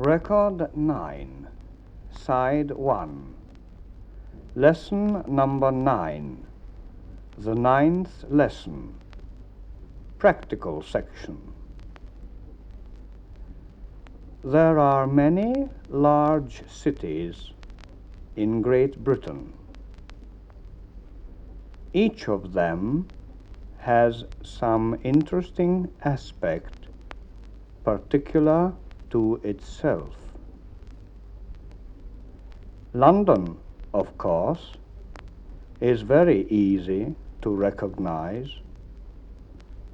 Record 9, Side 1, Lesson number 9, the 9th lesson, Practical section. There are many large cities in Great Britain. Each of them has some interesting aspect particular to itself. London, of course, is very easy to recognize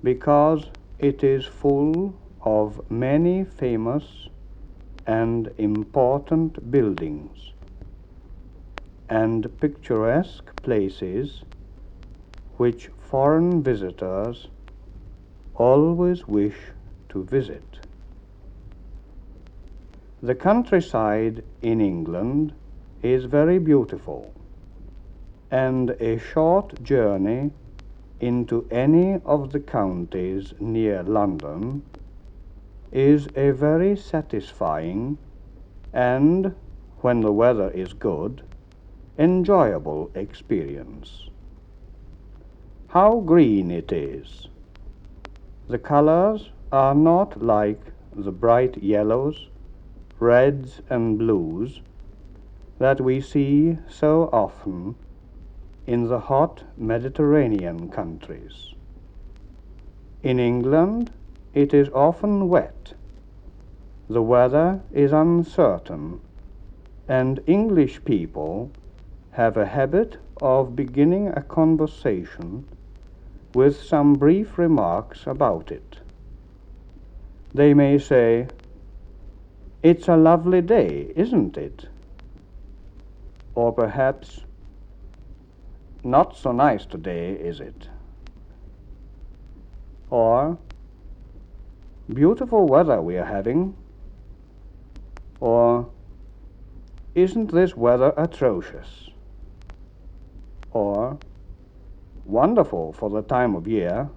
because it is full of many famous and important buildings and picturesque places which foreign visitors always wish to visit. The countryside in England is very beautiful, and a short journey into any of the counties near London is a very satisfying and, when the weather is good, enjoyable experience. How green it is! The colors are not like the bright yellows, reds and blues that we see so often in the hot Mediterranean countries. In England it is often wet, the weather is uncertain, and English people have a habit of beginning a conversation with some brief remarks about it. They may say, "It's a lovely day, isn't it?" Or perhaps, "Not so nice today, is it?" Or, "Beautiful weather we are having." Or, "Isn't this weather atrocious?" Or, "Wonderful for the time of year,"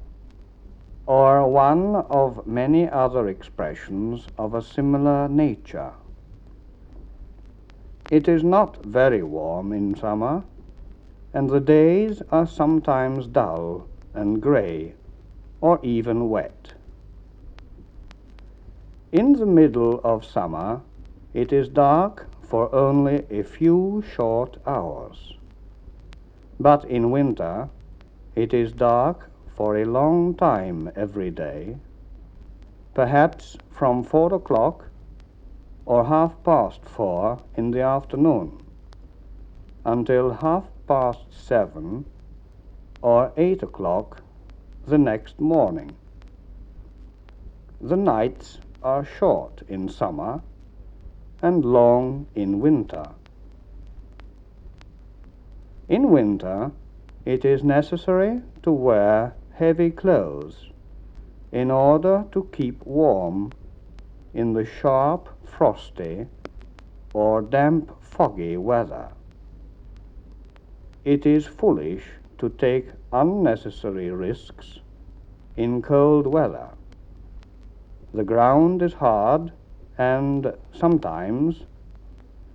or one of many other expressions of a similar nature. It is not very warm in summer, and the days are sometimes dull and grey, or even wet. In the middle of summer, it is dark for only a few short hours, but in winter it is dark for a long time every day, perhaps from 4 o'clock or 4:30 in the afternoon until 7:30 or 8 o'clock the next morning. The nights are short in summer and long in winter. In winter it is necessary to wear heavy clothes in order to keep warm in the sharp, frosty, or damp, foggy weather. It is foolish to take unnecessary risks in cold weather. The ground is hard, and sometimes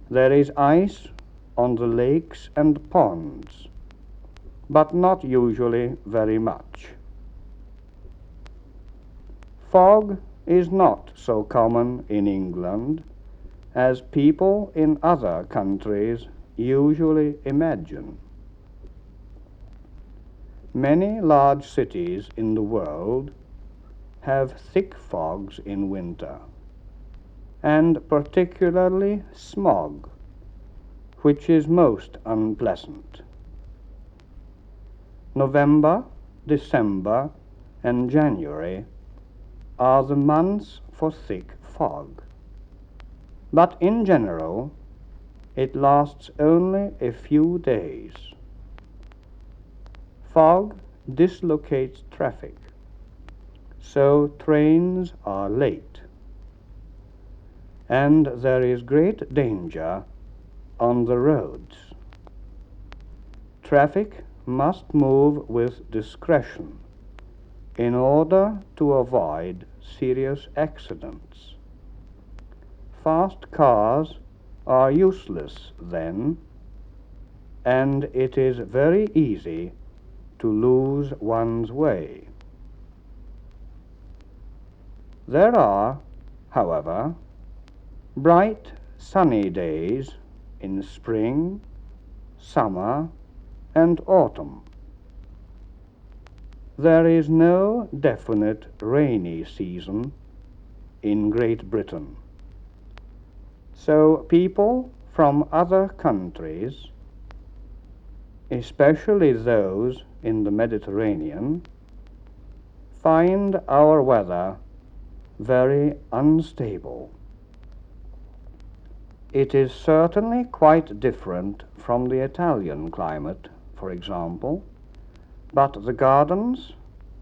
there is ice on the lakes and ponds, but not usually very much. Fog is not so common in England as people in other countries usually imagine. Many large cities in the world have thick fogs in winter, and particularly smog, which is most unpleasant. November, December, and January are the months for thick fog, but in general it lasts only a few days. Fog dislocates traffic, so trains are late, and there is great danger on the roads. Traffic must move with discretion in order to avoid serious accidents. fast cars are useless then, and it is very easy to lose one's way. There are, however, bright sunny days in spring, summer, and autumn. There is no definite rainy season in Great Britain, so people from other countries, especially those in the Mediterranean, find our weather very unstable. It is certainly quite different from the Italian climate, for example, but the gardens,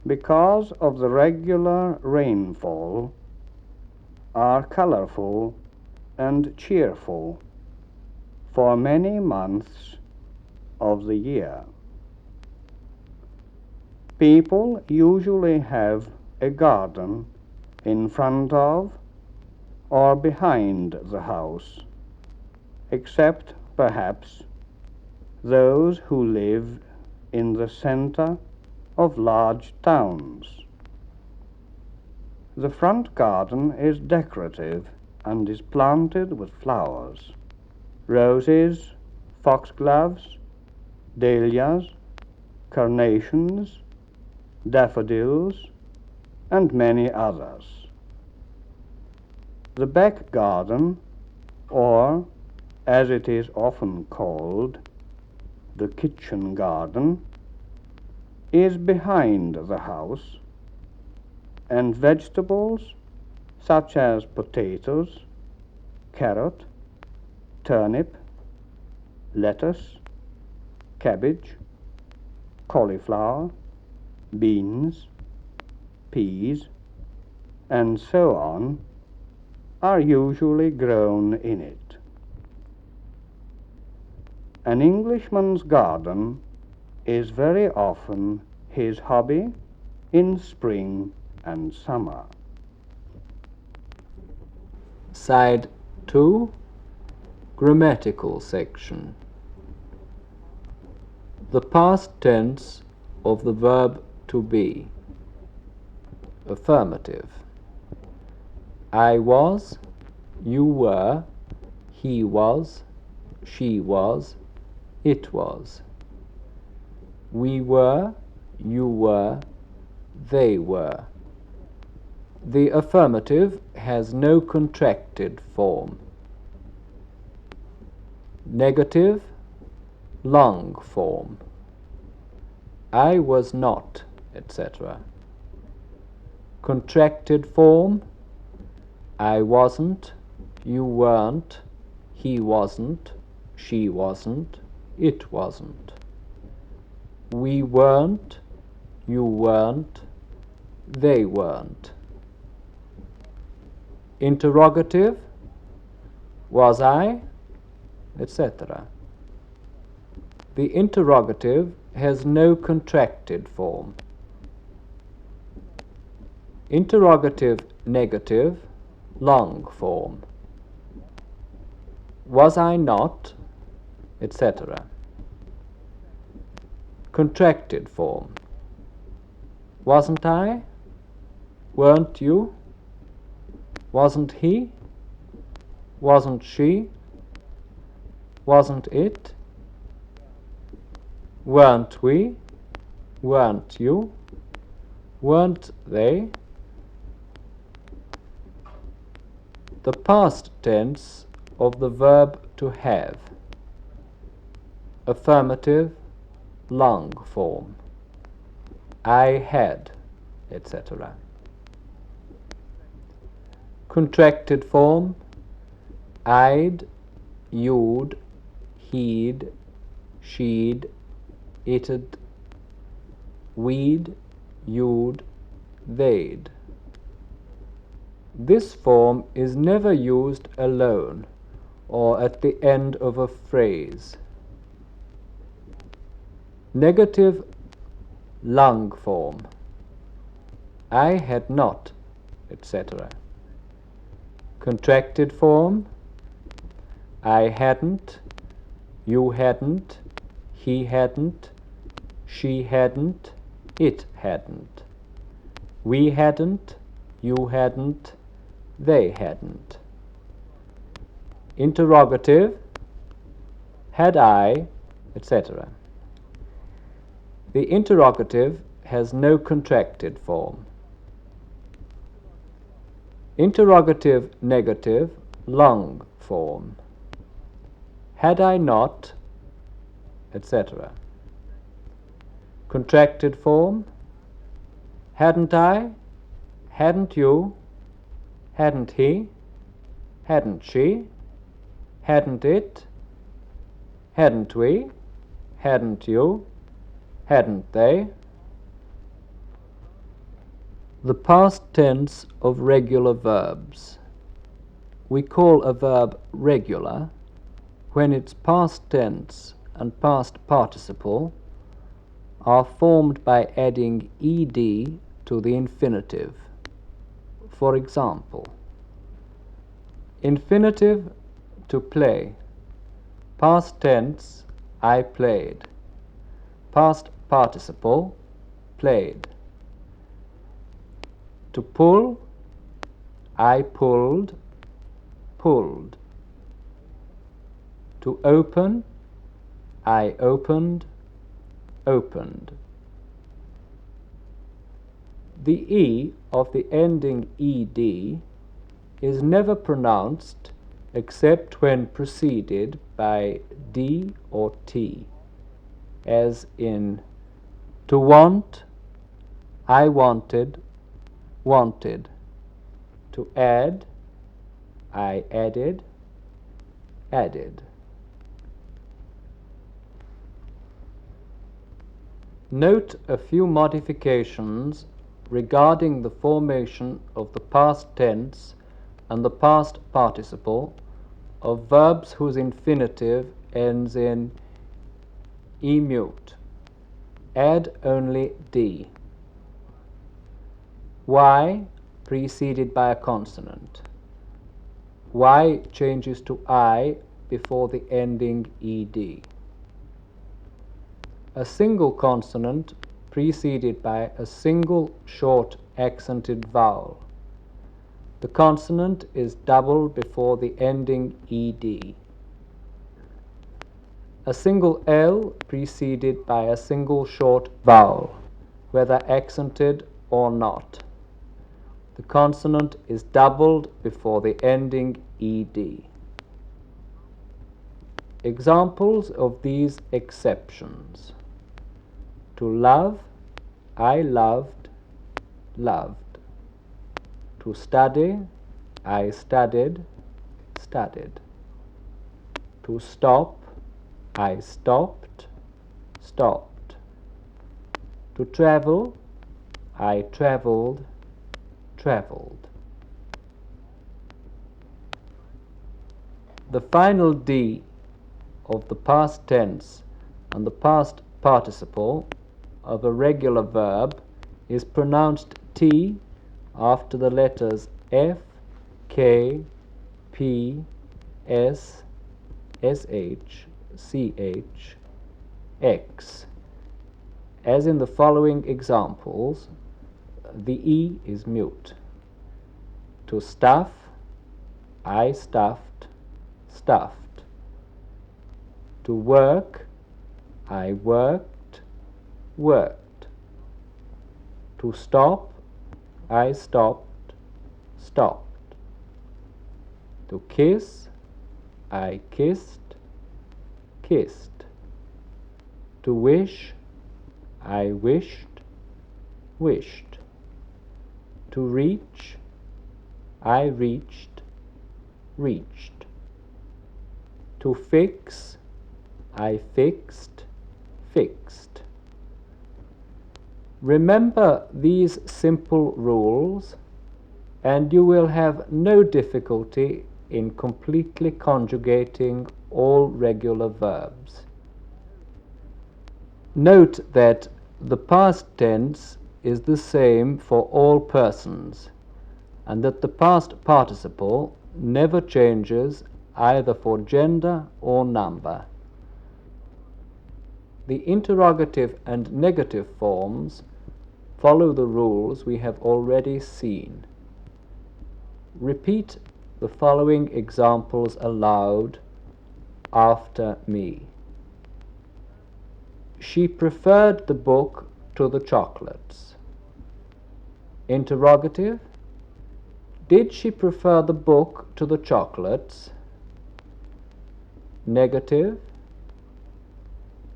because of the regular rainfall, are colorful and cheerful for many months of the year. People usually have a garden in front of or behind the house, except perhaps those who live in the center of large towns. The front garden is decorative and is planted with flowers, roses, foxgloves, dahlias, carnations, daffodils, and many others. The back garden, or as it is often called, the kitchen garden, is behind the house, and vegetables such as potatoes, carrot, turnip, lettuce, cabbage, cauliflower, beans, peas, and so on, are usually grown in it. An Englishman's garden is very often his hobby in spring and summer. Side 2, Grammatical section. The past tense of the verb to be. Affirmative. I was, you were, he was, she was, it was. We were, you were, they were. The affirmative has no contracted form. Negative, long form. I was not, etc. Contracted form. I wasn't, you weren't, he wasn't, she wasn't, it wasn't. We weren't, you weren't, they weren't. Interrogative. Was I, etc. The interrogative has no contracted form. Interrogative negative, long form. Was I not, etc. Contracted form. Wasn't I? Weren't you? Wasn't he? Wasn't she? Wasn't it? Weren't we? Weren't you? Weren't they? The past tense of the verb to have. Affirmative, long form. I had, etc. Contracted form. I'd, you'd, he'd, she'd, it'd, we'd, you'd, they'd. This form is never used alone or at the end of a phrase. Negative, long form. I had not, etc. Contracted form: I hadn't, you hadn't, he hadn't, she hadn't, it hadn't. We hadn't, you hadn't, they hadn't. Interrogative: had I, etc. The interrogative has no contracted form. Interrogative negative, long form: had I not, etc. Contracted form: hadn't I, hadn't you, hadn't he, hadn't she, hadn't it, hadn't we, hadn't you, hadn't they. The past tense of regular verbs. We call a verb regular when its past tense and past participle are formed by adding ed to the infinitive. For example, infinitive, to play. Past tense, I played. Past participle, played. To pull, I pulled, pulled. To open, I opened, opened. The E of the ending ed is never pronounced except when preceded by d or t, as in to want, I wanted, wanted. To add, I added, added. Note a few modifications regarding the formation of the past tense and the past participle of verbs whose infinitive ends in e-mute. Add only d. Y preceded by a consonant. Y changes to I before the ending ed. A single consonant preceded by a single short accented vowel. The consonant is doubled before the ending ed. A single L preceded by a single short vowel, whether accented or not. The consonant is doubled before the ending ed. Examples of these exceptions: to love, I loved, loved. To study, I studied, studied. To stop, I stopped, stopped. To travel, I traveled, traveled. The final D of the past tense and the past participle of a regular verb is pronounced T after the letters F, K, P, S, SH, CH, X. As in the following examples, the E is mute. To stuff, I stuffed, stuffed. To work, I worked, worked. To stop, I stopped, stopped. To kiss, I kissed, kissed. To wish, I wished, wished. To reach, I reached, reached. To fix, I fixed, fixed. Remember these simple rules, and you will have no difficulty in completely conjugating all regular verbs. Note that the past tense is the same for all persons, and that the past participle never changes either for gender or number. The interrogative and negative forms follow the rules we have already seen. Repeat the following examples aloud after me. She preferred the book to the chocolates. Interrogative. Did she prefer the book to the chocolates? Negative.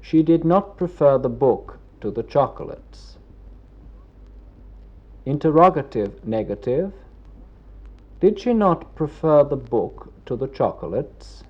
She did not prefer the book to the chocolates. Interrogative negative. Did she not prefer the book to the chocolates?